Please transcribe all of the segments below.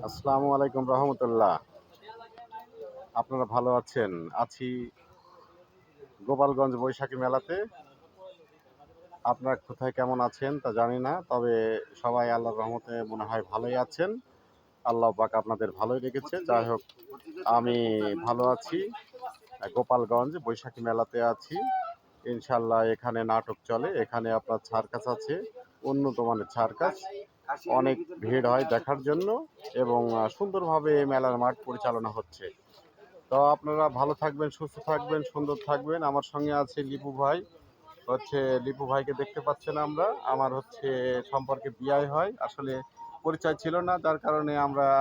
আসসালামু আলাইকুম রহমতুল্লাহ। আপনারা ভালো আছেন? আছি গোপালগঞ্জ বৈশাখী মেলাতে। আপনারা কোথায় কেমন আছেন তা জানি না, তবে সবাই আল্লাহর রহমতে মনে হয় ভালোই আছেন। আল্লাহ পাক আপনাদের ভালোই রেখেছে। যাই হোক, আমি ভালো আছি। গোপালগঞ্জ বৈশাখী মেলাতে আছি। ইনশাল্লাহ এখানে নাটক চলে, এখানে আপনার সার্কাস আছে, উন্নত মানের সার্কাস। অনেক ভিড় হয় দেখার জন্য এবং সুন্দরভাবে মেলার মাঠ পরিচালনা হচ্ছে। তো আপনারা ভালো থাকবেন, সুস্থ থাকবেন, সুন্দর থাকবেন। আমার সঙ্গে আছে লিপু ভাই। লিপু ভাইকে দেখতে পাচ্ছেন আমরা। আমার সম্পর্কে বিয়ে হয়, আসলে পরিচয় ছিল না, যার কারণে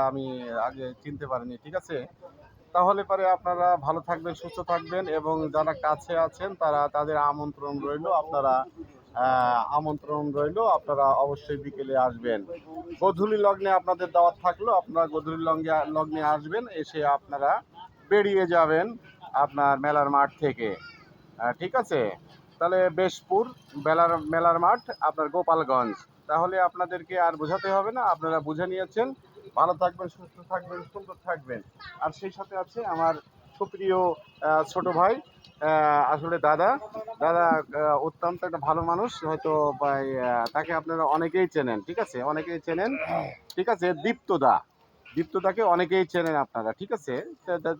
আমি আগে চিনতে পারিনি। ঠিক আছে, তাহলে পরে আপনারা ভালো থাকবেন, সুস্থ থাকবেন এবং যারা কাছে আছেন তাদের আমন্ত্রণ রইল, আপনারা অবশ্যই বিকেলে আসবেন। গোধূলি লগ্নে আপনাদের দাওয়াত থাকলো, আপনারা গোধূলি লগ্নে আসবেন, এসে আপনারা বেরিয়ে যাবেন আপনার মেলার মাঠ থেকে। ঠিক আছে, তাহলে বেশপুর মেলার মাঠ আপনার গোপালগঞ্জ। তাহলে আপনাদেরকে আর বোঝাতে হবে না, আপনারা বুঝে নিয়েছেন। ভালো থাকবেন, সুস্থ থাকবেন, সুন্দর থাকবেন। আর সেই সাথে আছে আমার সুপ্রিয় ছোট ভাই, আসলে দাদা। দাদা অত্যন্ত একটা ভালো মানুষ, হয়তো তাকে আপনারা অনেকেই চেনেন। ঠিক আছে, অনেকেই চেনেন। ঠিক আছে, দীপ্তদাকে অনেকেই চেনেন আপনারা। ঠিক আছে,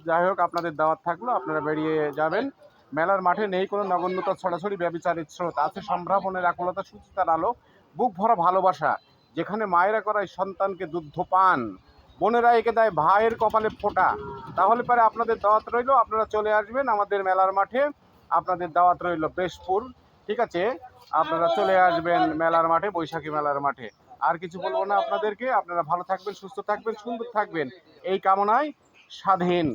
যাই হোক, আপনাদের দাওয়াত থাকলো, আপনারা বেরিয়ে যাবেন। মেলার মাঠে নেই কোনো নগণ্যতা, ছড়াছড়ি, ব্যভিচারের স্রোত। আছে সম্ভ্রমণের আকুলতা, সুচিতার আলো, বুক ভরা ভালোবাসা। যেখানে মায়েরা করায় সন্তানকে দুগ্ধপান, বোনেরা এঁকে দেয় ভাইয়ের কপালে ফোঁটা। তাহলে পরে আপনাদের দাওয়াত রইল, আপনারা চলে আসবেন আমাদের মেলার মাঠে। আপনাদের দাওয়াত রইল বেশপুর। ঠিক আছে, আপনারা চলে আসবেন মেলার মাঠে, বৈশাখী মেলার মাঠে। আর কিছু বলবো না আপনাদেরকে। আপনারা ভালো থাকবেন, সুস্থ থাকবেন, সুন্দর থাকবেন, এই কামনায় স্বাধীন।